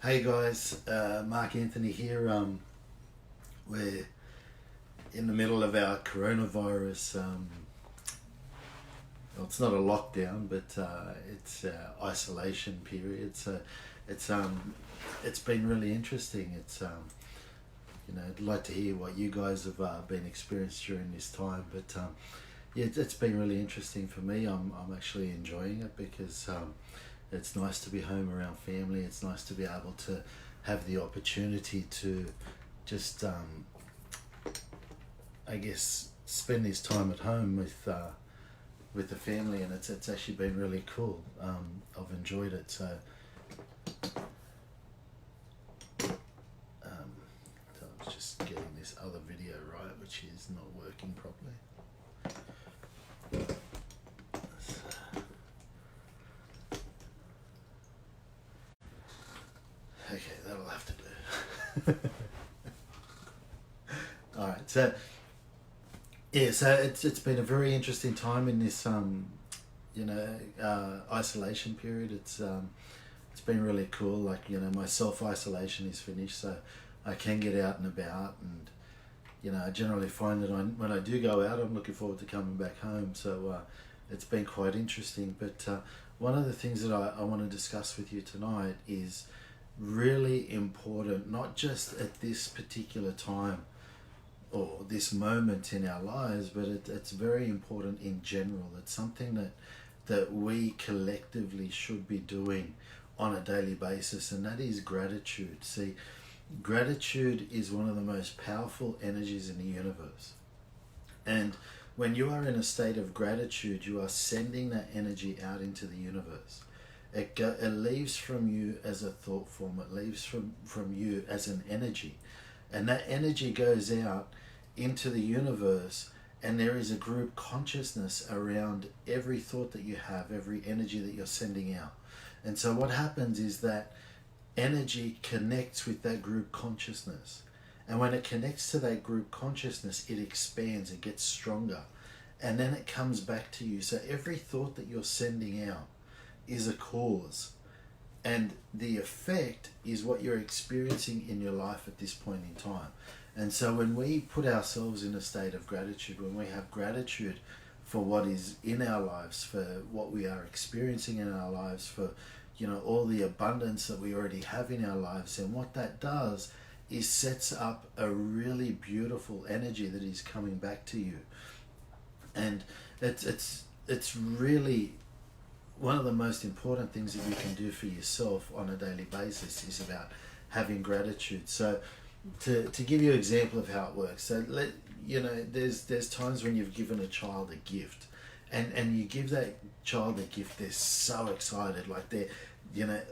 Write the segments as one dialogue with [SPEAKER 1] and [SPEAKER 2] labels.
[SPEAKER 1] Hey guys, Mark Anthony here. We're in the middle of our coronavirus. Well, it's not a lockdown, but it's isolation period. So it's it's been really interesting. I'd like to hear what you guys have been experienced during this time. But yeah, it's been really interesting for me. I'm actually enjoying it because it's nice to be home around family. It's nice to be able to have the opportunity to just, I guess, spend this time at home with the family, and it's actually been really cool. I've enjoyed it. So I was just getting this other video right, which is not working properly. Okay, that'll have to do. All right, so yeah, so it's been a very interesting time in this isolation period. It's been really cool. Like, my self isolation is finished, so I can get out and about, and I generally find that when I do go out, I'm looking forward to coming back home. So it's been quite interesting. But one of the things that I want to discuss with you tonight is really important, not just at this particular time or this moment in our lives, but it's very important in general. It's something that we collectively should be doing on a daily basis, and that is gratitude. See, gratitude is one of the most powerful energies in the universe. And when you are in a state of gratitude, you are sending that energy out into the universe. It leaves from you as a thought form. It leaves from you as an energy. And that energy goes out into the universe, and there is a group consciousness around every thought that you have, every energy that you're sending out. And so what happens is that energy connects with that group consciousness. And when it connects to that group consciousness, it expands, it gets stronger. And then it comes back to you. So every thought that you're sending out is a cause, and the effect is what you're experiencing in your life at this point in time. And so when we put ourselves in a state of gratitude, when we have gratitude for what is in our lives, for what we are experiencing in our lives, for all the abundance that we already have in our lives, and what that does is sets up a really beautiful energy that is coming back to you. And it's really one of the most important things that you can do for yourself on a daily basis is about having gratitude. So to give you an example of how it works, so there's times when you've given a child a gift, and you give that child a gift, they're so excited, like they're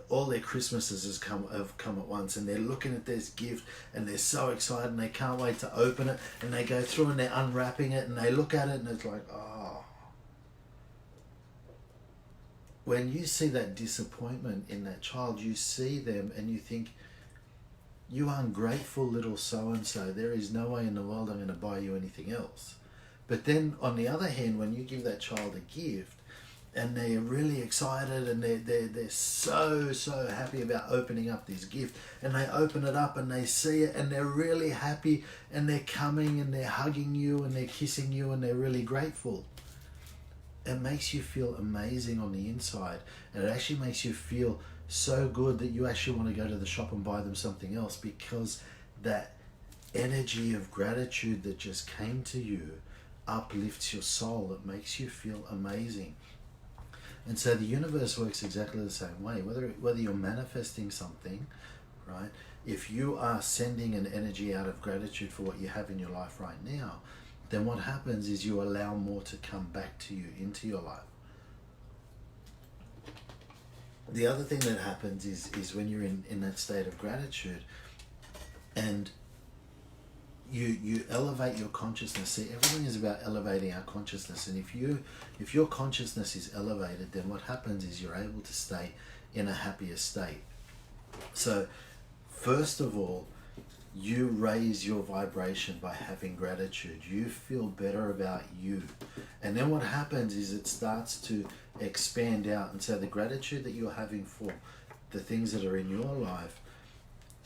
[SPEAKER 1] all their Christmases have come at once, and they're looking at this gift and they're so excited and they can't wait to open it, and they go through and they're unwrapping it and they look at it and it's like, oh. When you see that disappointment in that child, you see them and you think, you ungrateful little so-and-so, there is no way in the world I'm going to buy you anything else. But then on the other hand, when you give that child a gift and they're really excited and they're so happy about opening up this gift, and they open it up and they see it and they're really happy, and they're coming and they're hugging you and they're kissing you and they're really grateful, it makes you feel amazing on the inside, and it actually makes you feel so good that you actually want to go to the shop and buy them something else, because that energy of gratitude that just came to you uplifts your soul. It makes you feel amazing. And so the universe works exactly the same way. Whether you're manifesting something, right? If you are sending an energy out of gratitude for what you have in your life right now, then what happens is you allow more to come back to you into your life. The other thing that happens is when you're in that state of gratitude and you elevate your consciousness. See, everything is about elevating our consciousness, and if your consciousness is elevated, then what happens is you're able to stay in a happier state. So first of all, you raise your vibration by having gratitude. You feel better about you. And then what happens is it starts to expand out. And so the gratitude that you're having for the things that are in your life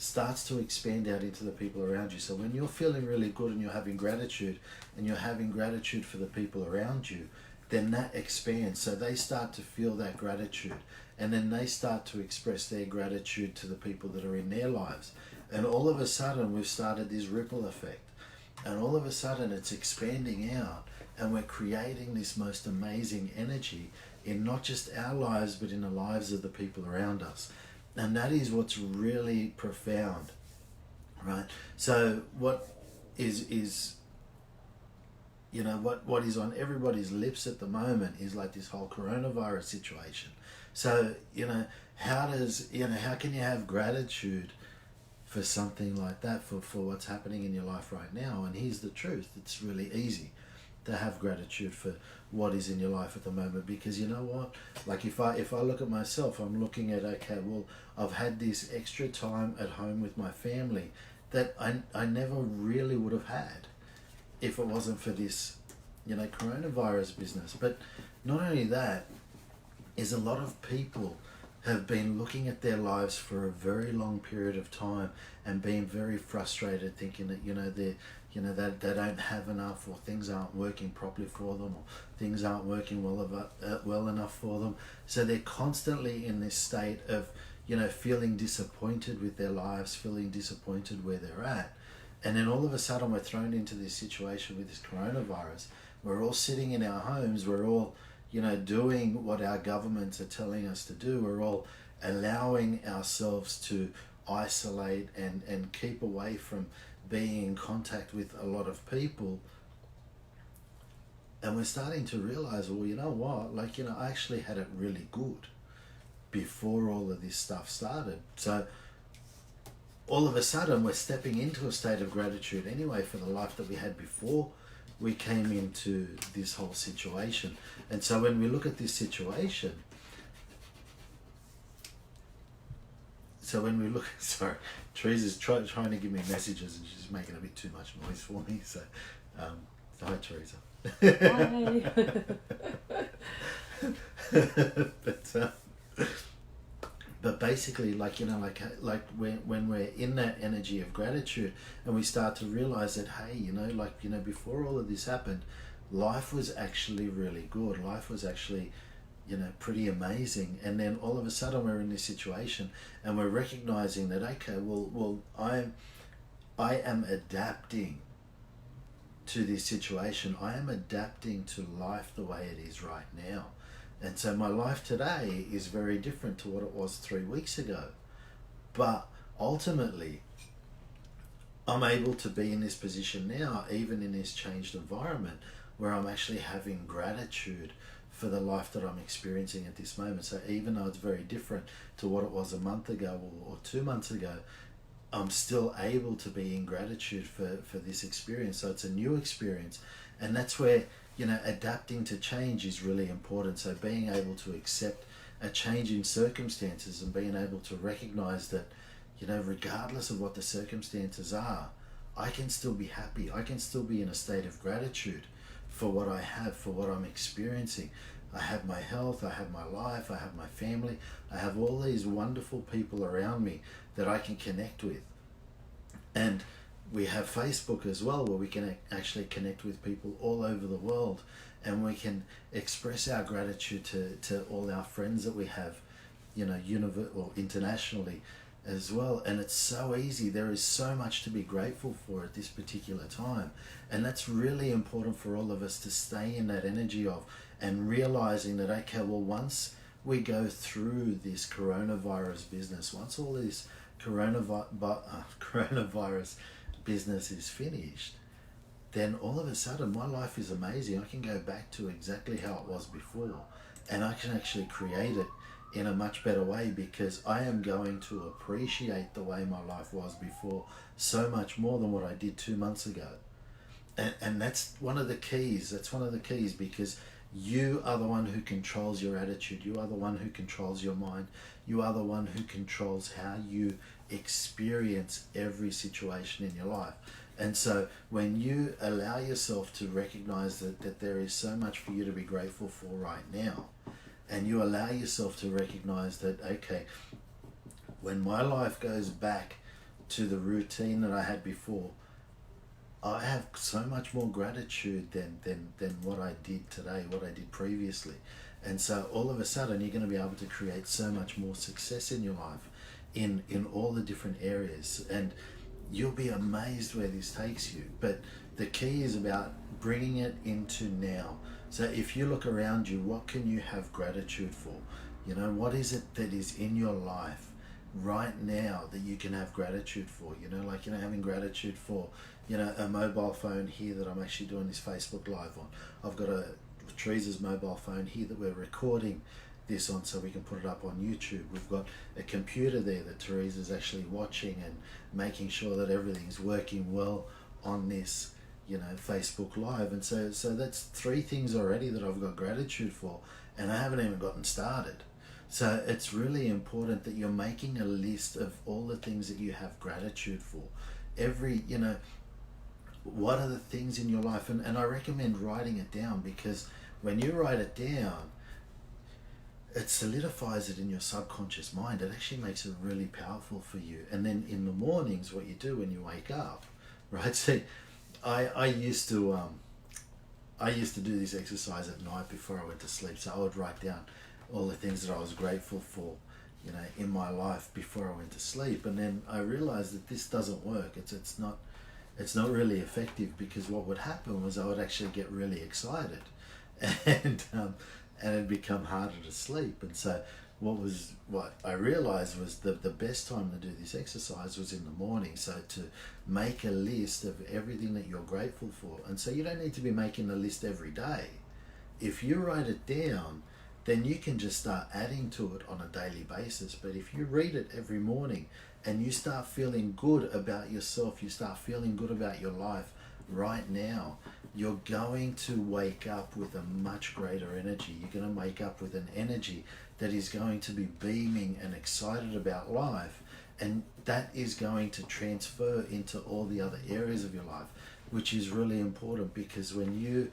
[SPEAKER 1] starts to expand out into the people around you. So when you're feeling really good and you're having gratitude, and you're having gratitude for the people around you, then that expands. So they start to feel that gratitude, and then they start to express their gratitude to the people that are in their lives. And all of a sudden we've started this ripple effect, and all of a sudden it's expanding out, and we're creating this most amazing energy in not just our lives but in the lives of the people around us. And that is what's really profound, right? So what is you know, what is on everybody's lips at the moment is like this whole coronavirus situation. So, you know, how can you have gratitude for something like that, for what's happening in your life right now? And here's the truth: it's really easy to have gratitude for what is in your life at the moment, because you know what, like if I look at myself, I'm looking at, okay, well, I've had this extra time at home with my family that I never really would have had if it wasn't for this, you know, coronavirus business. But not only that, is a lot of people have been looking at their lives for a very long period of time and being very frustrated, thinking that, you know, that they don't have enough, or things aren't working properly for them, or things aren't working well enough for them. So they're constantly in this state of, you know, feeling disappointed with their lives, feeling disappointed where they're at. And then all of a sudden we're thrown into this situation with this coronavirus. We're all sitting in our homes. We're all, you know, doing what our governments are telling us to do. We're all allowing ourselves to isolate and keep away from being in contact with a lot of people. And we're starting to realize, well, you know what, like, you know, I actually had it really good before all of this stuff started. So all of a sudden we're stepping into a state of gratitude anyway for the life that we had before we came into this whole situation. And so when we look at this situation, sorry, Teresa's trying to give me messages and she's making a bit too much noise for me. So, hi Teresa.
[SPEAKER 2] Hi.
[SPEAKER 1] But basically, like, you know, like when we're in that energy of gratitude and we start to realize that, hey, you know, like, you know, before all of this happened, life was actually really good. Life was actually, you know, pretty amazing. And then all of a sudden we're in this situation and we're recognizing that, okay, well, I am adapting to this situation. I am adapting to life the way it is right now. And so my life today is very different to what it was 3 weeks ago. But ultimately, I'm able to be in this position now, even in this changed environment, where I'm actually having gratitude for the life that I'm experiencing at this moment. So even though it's very different to what it was a month ago or 2 months ago, I'm still able to be in gratitude for this experience. So it's a new experience. And that's where, you know, adapting to change is really important. So being able to accept a change in circumstances and being able to recognize that, you know, regardless of what the circumstances are, I can still be happy. I can still be in a state of gratitude for what I have, for what I'm experiencing. I have my health, I have my life, I have my family, I have all these wonderful people around me that I can connect with. And we have Facebook as well, where we can actually connect with people all over the world, and we can express our gratitude to all our friends that we have, you know, or internationally as well. And it's so easy. There is so much to be grateful for at this particular time. And that's really important for all of us to stay in that energy of, and realizing that, okay, well, once we go through this coronavirus business, once all this coronavirus business is finished, then all of a sudden my life is amazing. I can go back to exactly how it was before, and I can actually create it in a much better way, because I am going to appreciate the way my life was before so much more than what I did 2 months ago. And that's one of the keys. That's one of the keys, because you are the one who controls your attitude. You are the one who controls your mind. You are the one who controls how you experience every situation in your life. And so when you allow yourself to recognize that there is so much for you to be grateful for right now, and you allow yourself to recognize that, okay, when my life goes back to the routine that I had before, I have so much more gratitude than what I did today, what I did previously. And so all of a sudden you're going to be able to create so much more success in your life in all the different areas. And you'll be amazed where this takes you. But the key is about bringing it into now. So if you look around you, what can you have gratitude for? You know, what is it that is in your life right now that you can have gratitude for? You know, like, you know, having gratitude for, you know, a mobile phone here that I'm actually doing this Facebook Live on. I've got Teresa's mobile phone here that we're recording this on so we can put it up on YouTube. We've got a computer there that Teresa's actually watching and making sure that everything's working well on this, you know, Facebook Live. And so that's 3 things already that I've got gratitude for, and I haven't even gotten started. So it's really important that you're making a list of all the things that you have gratitude for. You know, what are the things in your life? And I recommend writing it down, because when you write it down, it solidifies it in your subconscious mind. It actually makes it really powerful for you. And then in the mornings, what you do when you wake up, right? See, I used to do this exercise at night before I went to sleep. So I would write down all the things that I was grateful for, you know, in my life before I went to sleep. And then I realized that this doesn't work. It's not really effective, because what would happen was I would actually get really excited, and it'd become harder to sleep. And so what I realized was the best time to do this exercise was in the morning. So to make a list of everything that you're grateful for. And so you don't need to be making a list every day. If you write it down, then you can just start adding to it on a daily basis. But if you read it every morning and you start feeling good about yourself, you start feeling good about your life right now, you're going to wake up with a much greater energy. You're going to wake up with an energy that is going to be beaming and excited about life. And that is going to transfer into all the other areas of your life, which is really important, because when you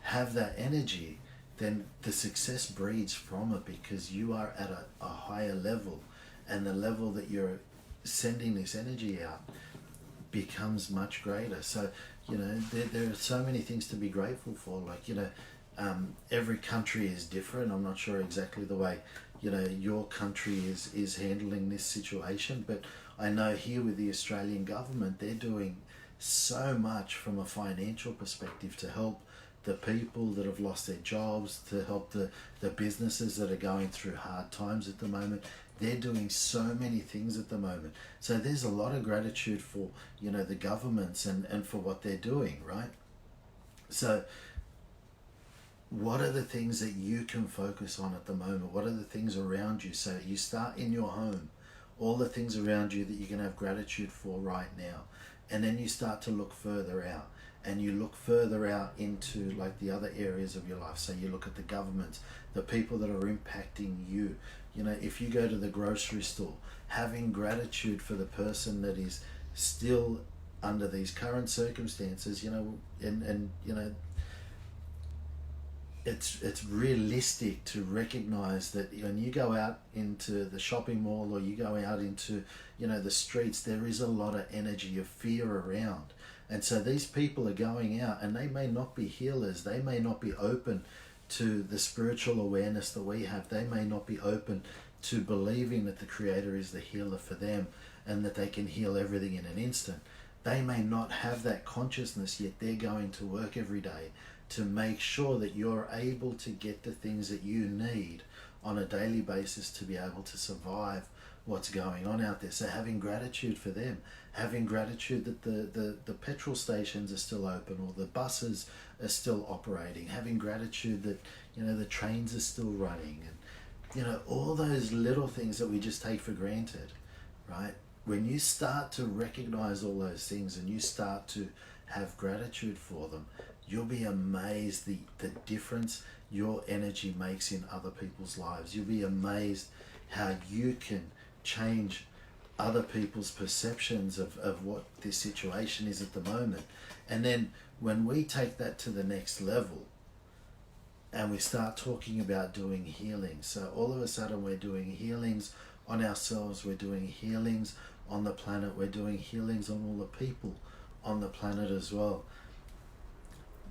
[SPEAKER 1] have that energy, then the success breeds from it, because you are at a higher level, and the level that you're sending this energy out becomes much greater. So, you know, there are so many things to be grateful for. Like, you know, every country is different. I'm not sure exactly the way, you know, your country is handling this situation, but I know here with the Australian government, they're doing so much from a financial perspective to help the people that have lost their jobs, to help the businesses that are going through hard times at the moment. They're doing so many things at the moment. So there's a lot of gratitude for, you know, the governments and for what they're doing, right? So what are the things that you can focus on at the moment? What are the things around you? So you start in your home, all the things around you that you can have gratitude for right now. And then you start to look further out. And you look further out into like the other areas of your life. So you look at the government, the people that are impacting you. You know, if you go to the grocery store, having gratitude for the person that is still under these current circumstances, you know, and you know, it's realistic to recognize that when you go out into the shopping mall, or you go out into, you know, the streets, there is a lot of energy of fear around. And so these people are going out, and they may not be healers. They may not be open to the spiritual awareness that we have. They may not be open to believing that the Creator is the healer for them, and that they can heal everything in an instant. They may not have that consciousness, yet they're going to work every day to make sure that you're able to get the things that you need on a daily basis to be able to survive what's going on out there. So having gratitude for them, having gratitude that the petrol stations are still open, or the buses are still operating, having gratitude that, you know, the trains are still running, and, you know, all those little things that we just take for granted, right? When you start to recognize all those things and you start to have gratitude for them, you'll be amazed the difference your energy makes in other people's lives. You'll be amazed how you can change other people's perceptions of what this situation is at the moment. And then when we take that to the next level and we start talking about doing healing, so all of a sudden we're doing healings on ourselves, we're doing healings on the planet, we're doing healings on all the people on the planet as well.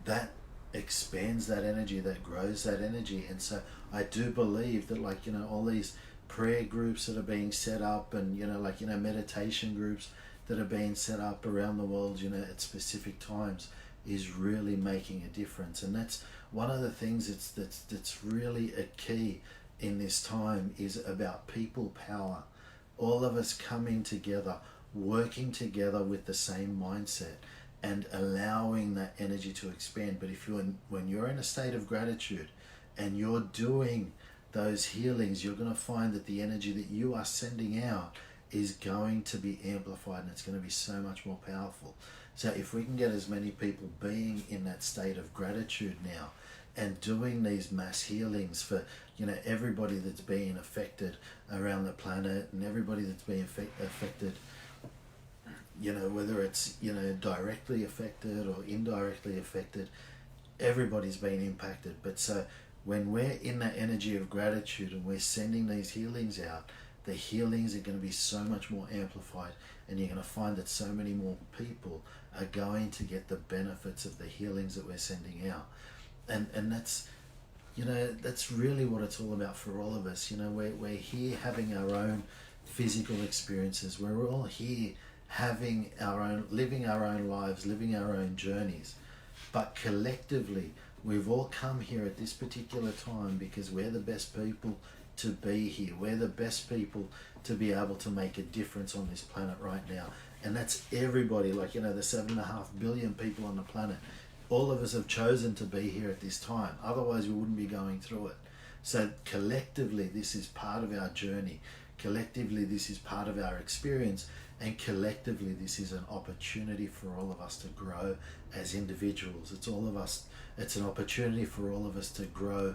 [SPEAKER 1] That expands that energy, that grows that energy. And so I do believe that, like, you know, all these prayer groups that are being set up, and, you know, like, you know, meditation groups that are being set up around the world, you know, at specific times, is really making a difference. And that's one of the things that's really a key in this time, is about people power. All of us coming together, working together with the same mindset, and allowing that energy to expand. But when you're in a state of gratitude and you're doing those healings, you're going to find that the energy that you are sending out is going to be amplified, and it's going to be so much more powerful. So if we can get as many people being in that state of gratitude now, and doing these mass healings for, you know, everybody that's being affected around the planet, and everybody that's being affected, you know, whether it's, you know, directly affected or indirectly affected, everybody's being impacted. But so when we're in that energy of gratitude and we're sending these healings out, the healings are going to be so much more amplified, and you're going to find that so many more people are going to get the benefits of the healings that we're sending out. And that's, you know, that's really what it's all about for all of us. You know, we're here having our own physical experiences. We're all here having our own, living our own lives, living our own journeys. But collectively, we've all come here at this particular time because we're the best people to be here. We're the best people to be able to make a difference on this planet right now. And that's everybody, like, you know, the 7.5 billion people on the planet. All of us have chosen to be here at this time. Otherwise, we wouldn't be going through it. So collectively, this is part of our journey. Collectively, this is part of our experience. And collectively, this is an opportunity for all of us to grow as individuals. It's all of us. It's an opportunity for all of us to grow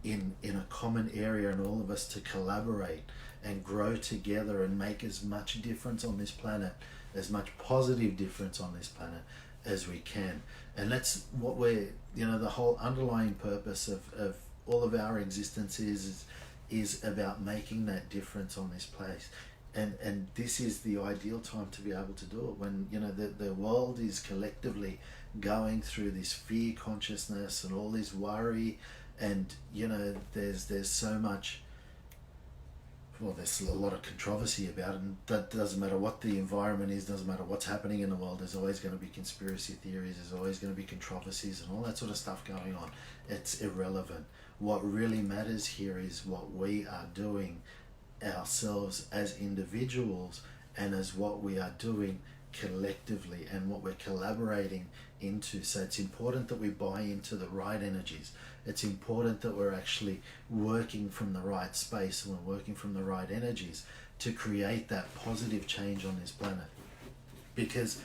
[SPEAKER 1] in a common area, and all of us to collaborate and grow together and make as much difference on this planet, as much positive difference on this planet as we can. And that's what we're, you know, the whole underlying purpose of all of our existence is about making that difference on this place. And this is the ideal time to be able to do it, when, you know, the world is collectively going through this fear consciousness and all this worry, and, you know, there's so much, well, there's a lot of controversy about it, and that doesn't matter what the environment is, doesn't matter what's happening in the world, there's always going to be conspiracy theories, there's always going to be controversies and all that sort of stuff going on. It's irrelevant. What really matters here is what we are doing ourselves as individuals, and as what we are doing collectively, and what we're collaborating into. So it's important that we buy into the right energies. It's important that we're actually working from the right space, and we're working from the right energies to create that positive change on this planet. Because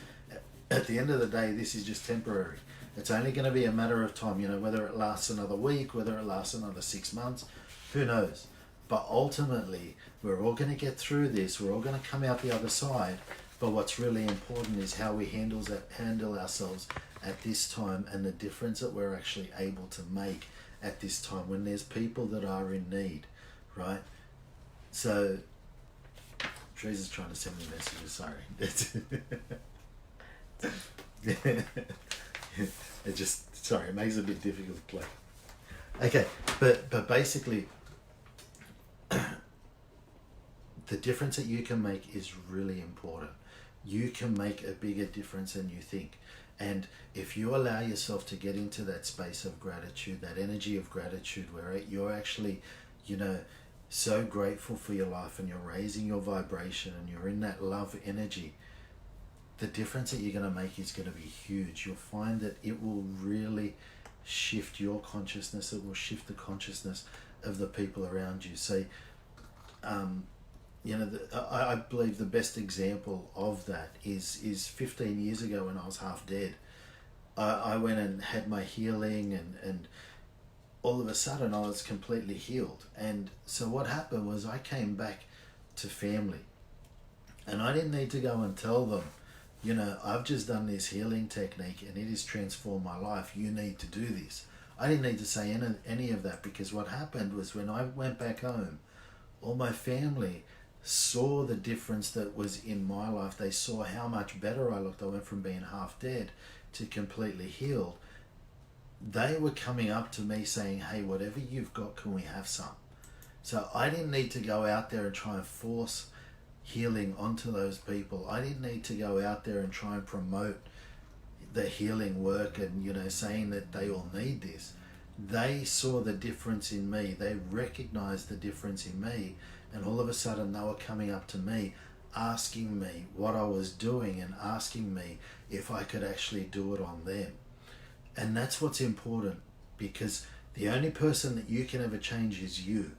[SPEAKER 1] at the end of the day, this is just temporary. It's only going to be a matter of time, you know, whether it lasts another week, whether it lasts another 6 months, who knows. But ultimately, we're all going to get through this. We're all going to come out the other side. But what's really important is how we handle ourselves at this time, and the difference that we're actually able to make at this time when there's people that are in need, right? So, Teresa's trying to send me messages, sorry. It just, sorry, it makes it a bit difficult to play. Okay, but basically, the difference that you can make is really important. You can make a bigger difference than you think. And if you allow yourself to get into that space of gratitude, that energy of gratitude, where you're actually, you know, so grateful for your life, and you're raising your vibration, and you're in that love energy, the difference that you're going to make is going to be huge. You'll find that it will really shift your consciousness. It will shift the consciousness of the people around you. So, you know, I believe the best example of that is 15 years ago when I was half dead. I went and had my healing, and all of a sudden I was completely healed. And so what happened was I came back to family, and I didn't need to go and tell them, you know, I've just done this healing technique and it has transformed my life. You need to do this. I didn't need to say any of that, because what happened was when I went back home, all my family saw the difference that was in my life. They saw how much better I looked. I went from being half dead to completely healed. They were coming up to me saying, hey, whatever you've got, can we have some? So I didn't need to go out there and try and force healing onto those people. I didn't need to go out there and try and promote the healing work and, saying that they all need this. They saw the difference in me. They recognized the difference in me. And all of a sudden they were coming up to me, asking me what I was doing and asking me if I could actually do it on them. And that's what's important, because the only person that you can ever change is you.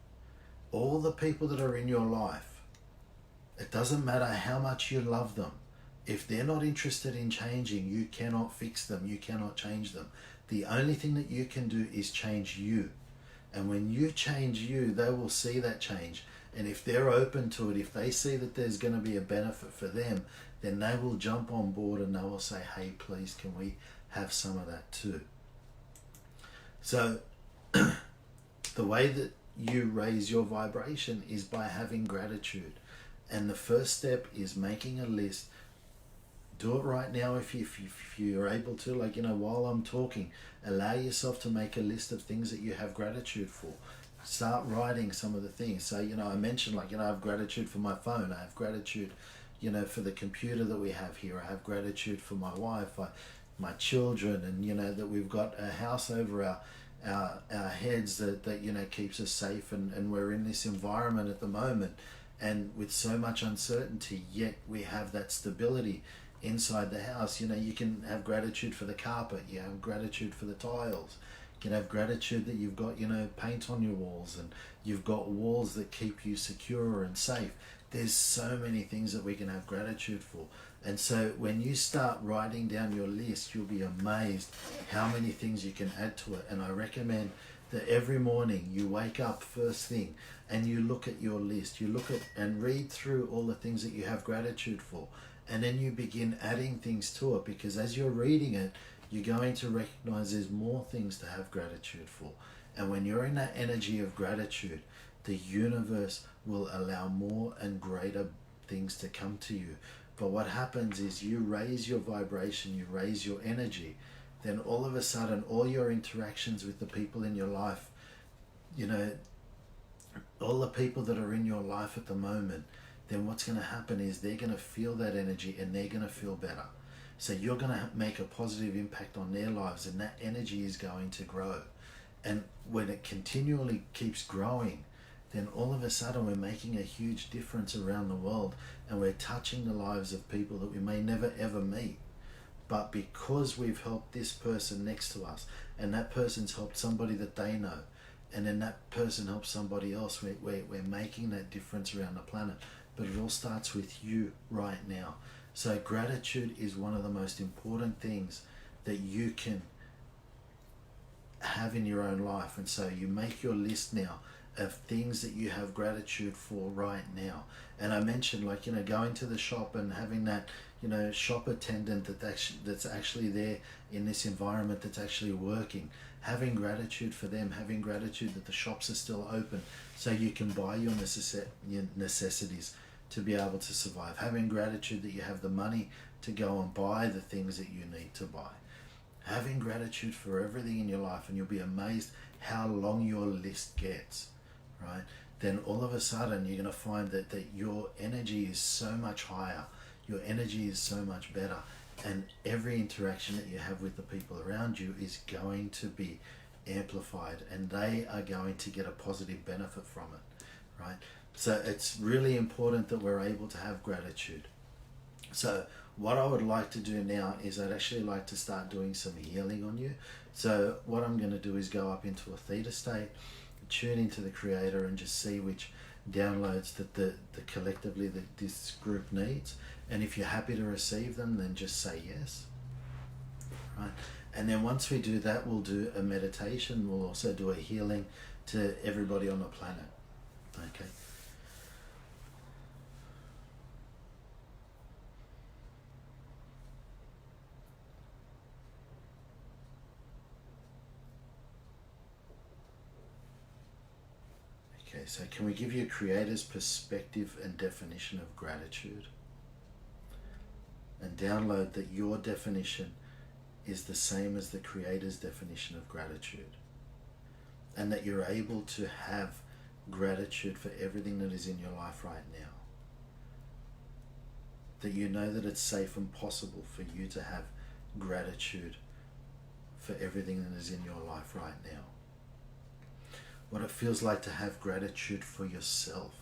[SPEAKER 1] All the people that are in your life, it doesn't matter how much you love them. If they're not interested in changing, you cannot fix them. You cannot change them. The only thing that you can do is change you. And when you change you, they will see that change. And if they're open to it, if they see that there's going to be a benefit for them, then they will jump on board and they will say, hey, please, can we have some of that too? So the way that you raise your vibration is by having gratitude. And the first step is making a list. Do it right now if you're able to. While I'm talking, allow yourself to make a list of things that you have gratitude for. Start writing some of the things. So, I mentioned, I have gratitude for my phone. I have gratitude, for the computer that we have here. I have gratitude for my wife, my children, and, that we've got a house over our heads that keeps us safe. And we're in this environment at the moment. And with so much uncertainty, yet we have that stability inside the house. You can have gratitude for the carpet. You have gratitude for the tiles. You can have gratitude that you've got, paint on your walls, and you've got walls that keep you secure and safe. There's so many things that we can have gratitude for. And so when you start writing down your list, you'll be amazed how many things you can add to it. And I recommend that every morning you wake up first thing and you look at your list. You look at and read through all the things that you have gratitude for. And then you begin adding things to it, because as you're reading it, you're going to recognize there's more things to have gratitude for. And when you're in that energy of gratitude, the universe will allow more and greater things to come to you. But what happens is you raise your vibration, you raise your energy, then all of a sudden all your interactions with the people in your life, all the people that are in your life at the moment, then what's going to happen is they're going to feel that energy and they're going to feel better. So you're going to make a positive impact on their lives, and that energy is going to grow. And when it continually keeps growing, then all of a sudden we're making a huge difference around the world, and we're touching the lives of people that we may never ever meet. But because we've helped this person next to us, and that person's helped somebody that they know, and then that person helps somebody else, we're making that difference around the planet. But it all starts with you right now. So gratitude is one of the most important things that you can have in your own life. And so you make your list now of things that you have gratitude for right now. And I mentioned, going to the shop and having that, shop attendant that's actually there in this environment, that's actually working. Having gratitude for them, having gratitude that the shops are still open so you can buy your necessities to be able to survive. Having gratitude that you have the money to go and buy the things that you need to buy. Having gratitude for everything in your life, and you'll be amazed how long your list gets, right? Then all of a sudden you're going to find that your energy is so much higher. Your energy is so much better. And every interaction that you have with the people around you is going to be amplified, and they are going to get a positive benefit from it, right? So it's really important that we're able to have gratitude. So what I would like to do now is I'd actually like to start doing some healing on you. So what I'm going to do is go up into a theta state, tune into the Creator, and just see which downloads that the collectively that this group needs. And if you're happy to receive them, then just say yes. Right? And then once we do that, we'll do a meditation. We'll also do a healing to everybody on the planet. Okay. Okay, so can we give you a creator's perspective and definition of gratitude? And download that your definition is the same as the creator's definition of gratitude. And that you're able to have gratitude for everything that is in your life right now. That you know that it's safe and possible for you to have gratitude for everything that is in your life right now. What it feels like to have gratitude for yourself.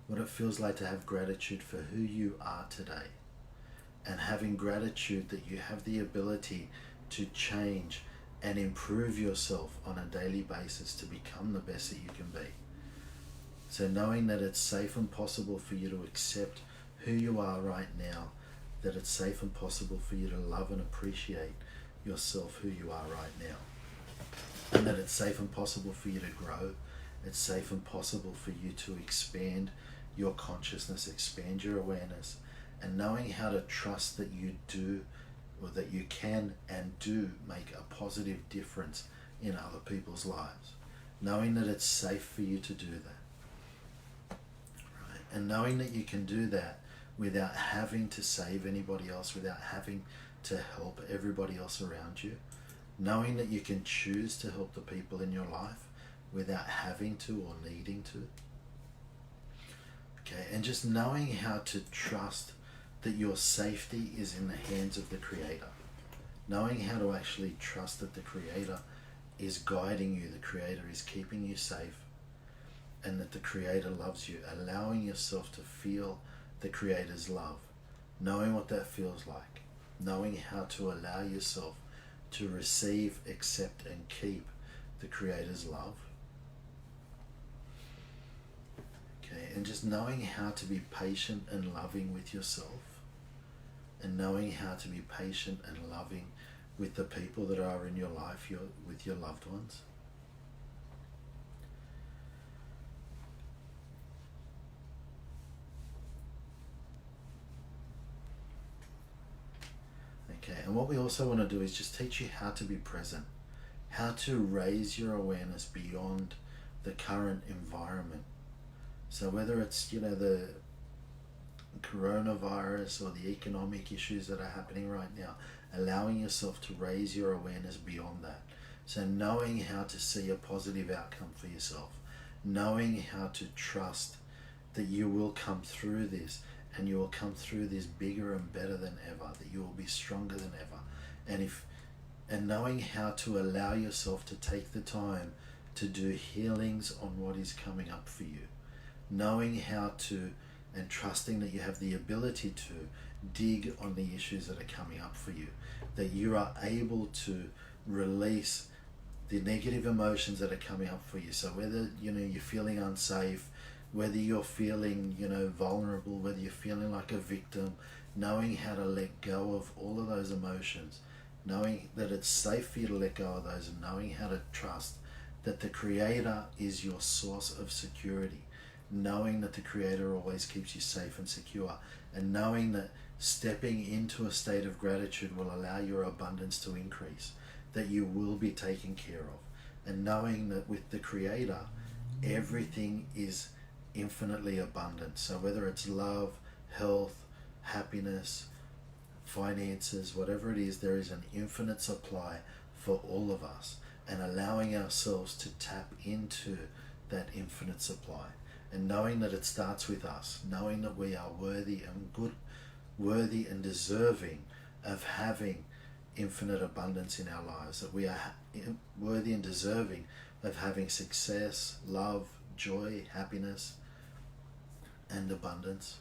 [SPEAKER 1] What it feels like to have gratitude for who you are today. And having gratitude that you have the ability to change and improve yourself on a daily basis to become the best that you can be. So knowing that it's safe and possible for you to accept who you are right now, that it's safe and possible for you to love and appreciate yourself, who you are right now. And that it's safe and possible for you to grow. It's safe and possible for you to expand your consciousness, expand your awareness, and knowing how to trust that you do, or that you can and do make a positive difference in other people's lives. Knowing that it's safe for you to do that. Right? And knowing that you can do that without having to save anybody else, without having to help everybody else around you. Knowing that you can choose to help the people in your life without having to or needing to. Okay, and just knowing how to trust that your safety is in the hands of the Creator. Knowing how to actually trust that the Creator is guiding you, the Creator is keeping you safe, and that the Creator loves you. Allowing yourself to feel the Creator's love. Knowing what that feels like. Knowing how to allow yourself to receive, accept, and keep the Creator's love. Okay, and just knowing how to be patient and loving with yourself, and knowing how to be patient and loving with the people that are in your life, with your loved ones. Okay, and what we also want to do is just teach you how to be present, how to raise your awareness beyond the current environment. So whether it's, the coronavirus or the economic issues that are happening right now, allowing yourself to raise your awareness beyond that. So knowing how to see a positive outcome for yourself, knowing how to trust that you will come through this, and you will come through this bigger and better than ever, that you will be stronger than ever. And knowing how to allow yourself to take the time to do healings on what is coming up for you. Knowing how to, and trusting that you have the ability to dig on the issues that are coming up for you. That you are able to release the negative emotions that are coming up for you. So whether, you're feeling unsafe, whether you're feeling, vulnerable, whether you're feeling like a victim, knowing how to let go of all of those emotions, knowing that it's safe for you to let go of those, and knowing how to trust that the Creator is your source of security, knowing that the Creator always keeps you safe and secure, and knowing that stepping into a state of gratitude will allow your abundance to increase, that you will be taken care of, and knowing that with the Creator, everything is infinitely abundant. So whether it's love, health, happiness, finances, whatever it is, there is an infinite supply for all of us, and allowing ourselves to tap into that infinite supply, and knowing that it starts with us, knowing that we are worthy and deserving of having infinite abundance in our lives, that we are worthy and deserving of having success, love, joy, happiness, and abundance.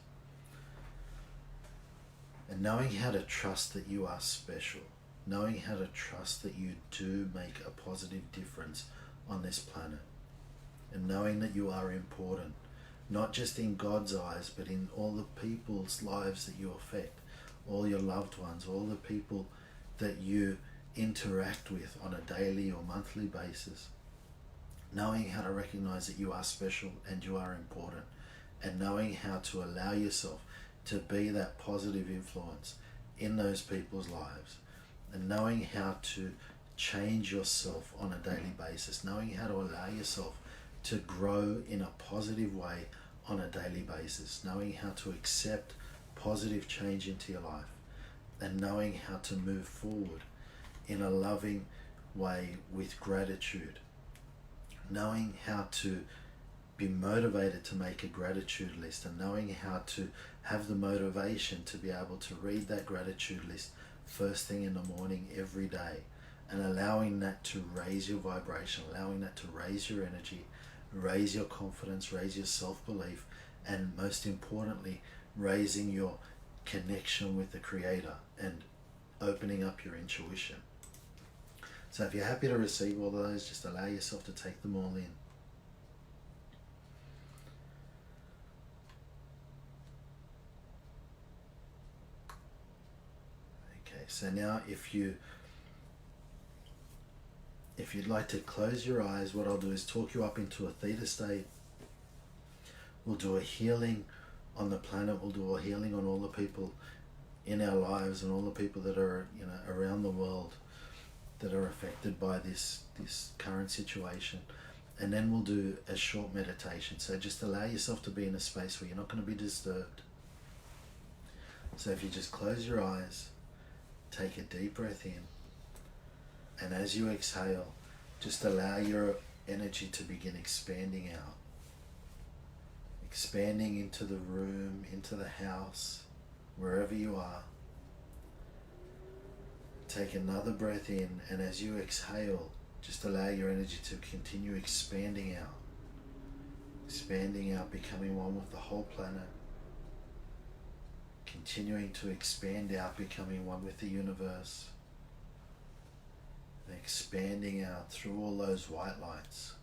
[SPEAKER 1] And knowing how to trust that you are special, knowing how to trust that you do make a positive difference on this planet, and knowing that you are important, not just in God's eyes, but in all the people's lives that you affect, all your loved ones, all the people that you interact with on a daily or monthly basis. Knowing how to recognize that you are special and you are important, and knowing how to allow yourself to be that positive influence in those people's lives, and knowing how to change yourself on a daily basis, knowing how to allow yourself to grow in a positive way on a daily basis, knowing how to accept positive change into your life, and knowing how to move forward in a loving way with gratitude, knowing how to be motivated to make a gratitude list, and knowing how to have the motivation to be able to read that gratitude list first thing in the morning every day, and allowing that to raise your vibration, allowing that to raise your energy, raise your confidence, raise your self-belief, and most importantly, raising your connection with the Creator and opening up your intuition. So if you're happy to receive all of those, just allow yourself to take them all in. Okay, so now if you'd like to close your eyes, what I'll do is talk you up into a theta state. We'll do a healing on the planet. We'll do a healing on all the people in our lives and all the people that are, around the world that are affected by this current situation. And then we'll do a short meditation. So just allow yourself to be in a space where you're not going to be disturbed. So if you just close your eyes, take a deep breath in, and as you exhale, just allow your energy to begin expanding out. Expanding into the room, into the house, wherever you are. Take another breath in, and as you exhale, just allow your energy to continue expanding out. Expanding out, becoming one with the whole planet. Continuing to expand out, becoming one with the universe. And expanding out through all those white lights,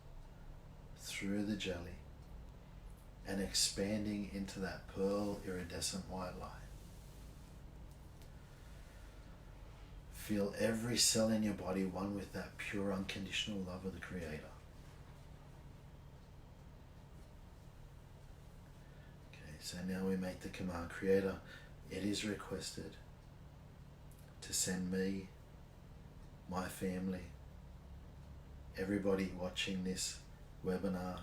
[SPEAKER 1] through the jelly, and expanding into that pearl iridescent white light. Feel every cell in your body one with that pure unconditional love of the Creator. Okay, so now we make the command, Creator, it is requested to send me, my family, everybody watching this webinar,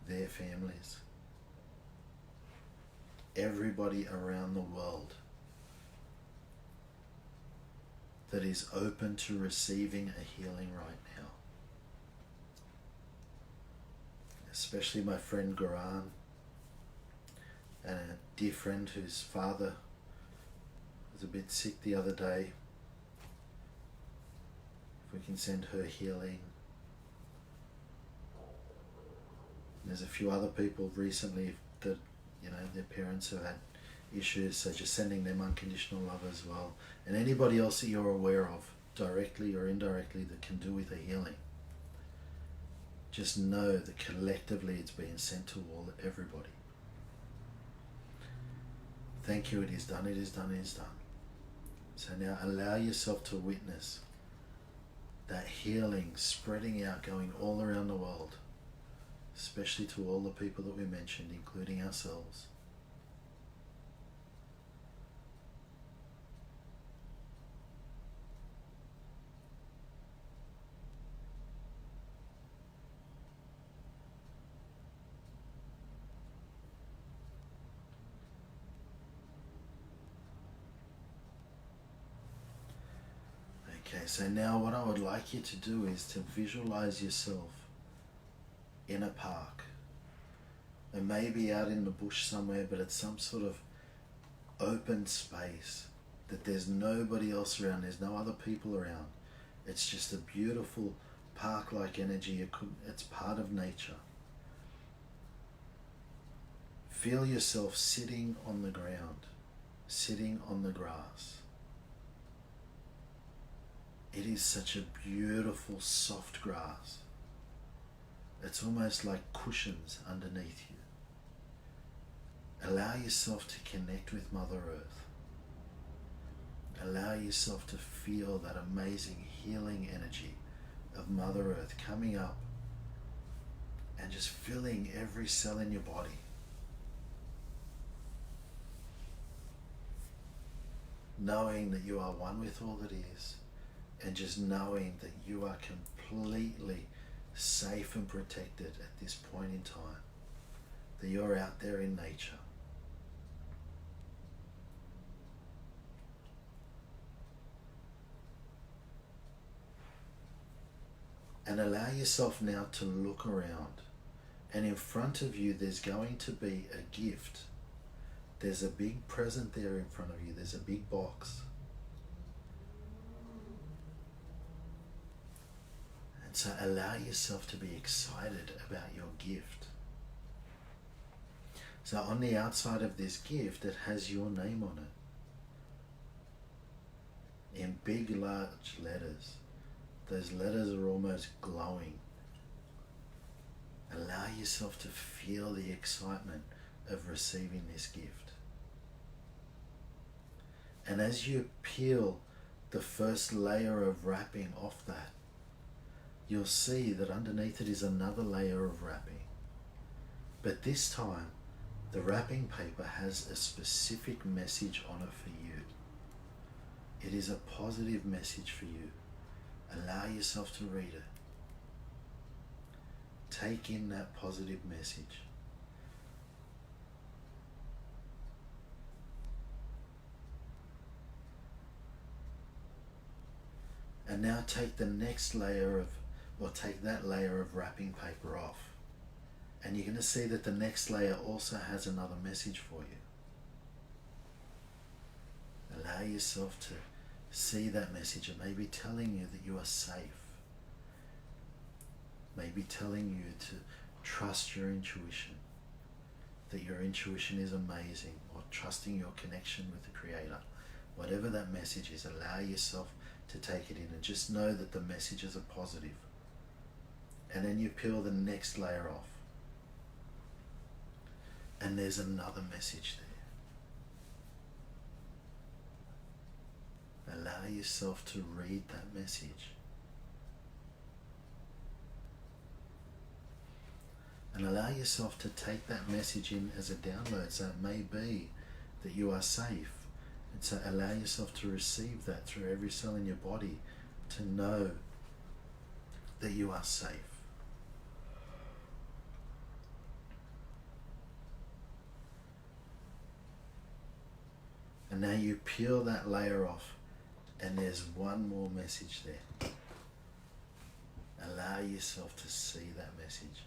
[SPEAKER 1] their families, everybody around the world that is open to receiving a healing right now. Especially my friend Garan, and a dear friend whose father was a bit sick the other day. If we can send her healing. There's a few other people recently that, their parents have had issues, so just sending them unconditional love as well. And anybody else that you're aware of, directly or indirectly, that can do with a healing. Just know that collectively it's being sent to everybody. Thank you, it is done, it is done, it is done. So now allow yourself to witness that healing spreading out, going all around the world, especially to all the people that we mentioned, including ourselves. Okay, so now what I would like you to do is to visualize yourself in a park. It may be out in the bush somewhere, but it's some sort of open space that there's nobody else around, there's no other people around. It's just a beautiful park-like energy. It's part of nature. Feel yourself sitting on the ground, sitting on the grass. It is such a beautiful, soft grass. It's almost like cushions underneath you. Allow yourself to connect with Mother Earth. Allow yourself to feel that amazing healing energy of Mother Earth coming up and just filling every cell in your body. Knowing that you are one with all that is, and just knowing that you are completely safe and protected at this point in time, that you're out there in nature. And allow yourself now to look around, and in front of you there's going to be a gift. There's a big present there in front of you. There's a big box. And so allow yourself to be excited about your gift. So on the outside of this gift, it has your name on it in big, large letters. Those letters are almost glowing. Allow yourself to feel the excitement of receiving this gift. And as you peel the first layer of wrapping off that, you'll see that underneath it is another layer of wrapping. But this time, the wrapping paper has a specific message on it for you. It is a positive message for you. Allow yourself to read it. Take in that positive message. And now take the next layer of, or take that layer of wrapping paper off. And you're going to see that the next layer also has another message for you. Allow yourself to see that message. It may be telling you that you are safe. Maybe telling you to trust your intuition, that your intuition is amazing, or trusting your connection with the Creator. Whatever that message is, allow yourself to take it in, and just know that the messages are positive. And then you peel the next layer off, and there's another message there. Allow yourself to read that message. And allow yourself to take that message in as a download. So it may be that you are safe. And so allow yourself to receive that through every cell in your body, to know that you are safe. And now you peel that layer off, and there's one more message there. Allow yourself to see that message.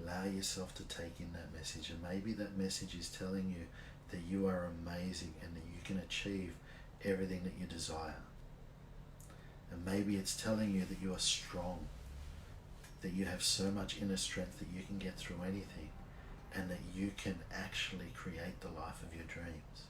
[SPEAKER 1] Allow yourself to take in that message, and maybe that message is telling you that you are amazing and that you can achieve everything that you desire. And maybe it's telling you that you are strong, that you have so much inner strength that you can get through anything, and that you can actually create the life of your dreams.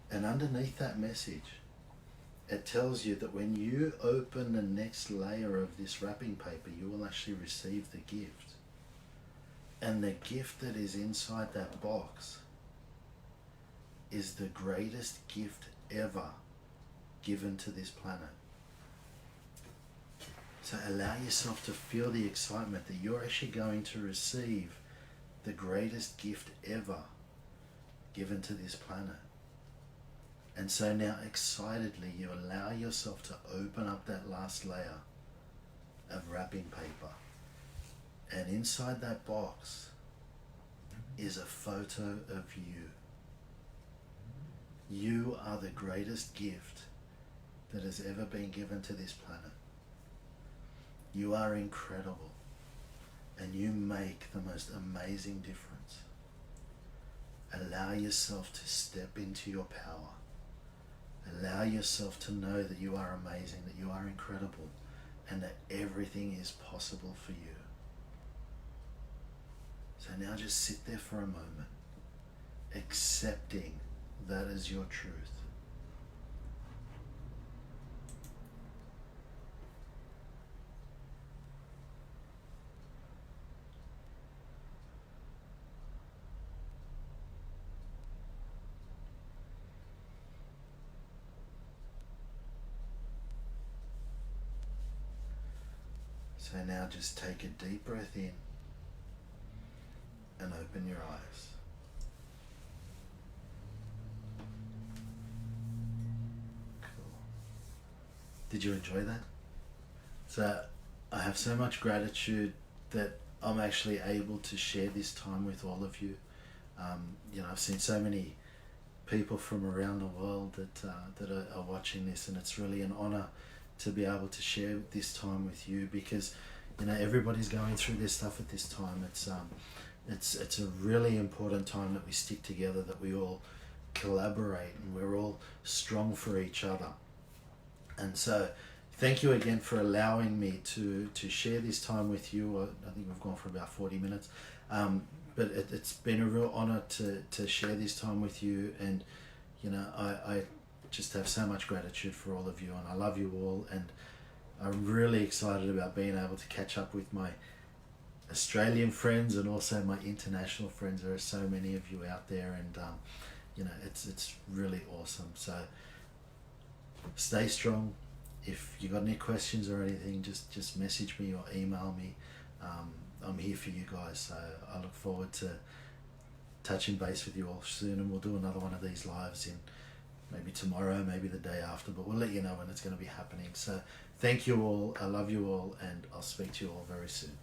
[SPEAKER 1] And underneath that message, it tells you that when you open the next layer of this wrapping paper, you will actually receive the gift. And the gift that is inside that box is the greatest gift ever given to this planet. So allow yourself to feel the excitement that you're actually going to receive the greatest gift ever given to this planet. And so now excitedly you allow yourself to open up that last layer of wrapping paper. And inside that box is a photo of you. You are the greatest gift that has ever been given to this planet. You are incredible, and you make the most amazing difference. Allow yourself to step into your power. Allow yourself to know that you are amazing, that you are incredible, and that everything is possible for you. So now just sit there for a moment, accepting that is your truth. So now just take a deep breath in and open your eyes. Cool. Did you enjoy that? So I have so much gratitude that I'm actually able to share this time with all of you. I've seen so many people from around the world that are watching this, and it's really an honor to be able to share this time with you, because everybody's going through this stuff at this time. It's a really important time that we stick together, that we all collaborate, and we're all strong for each other. And so thank you again for allowing me to share this time with you. I think we've gone for about 40 minutes. But it's been a real honor to share this time with you, and I just have so much gratitude for all of you, and I love you all, and I'm really excited about being able to catch up with my Australian friends and also my international friends. There are so many of you out there, and it's really awesome. So stay strong. If you got any questions or anything, just message me or email me. I'm here for you guys, so I look forward to touching base with you all soon, and we'll do another one of these lives in maybe tomorrow, maybe the day after, but we'll let you know when it's going to be happening. So thank you all, I love you all, and I'll speak to you all very soon.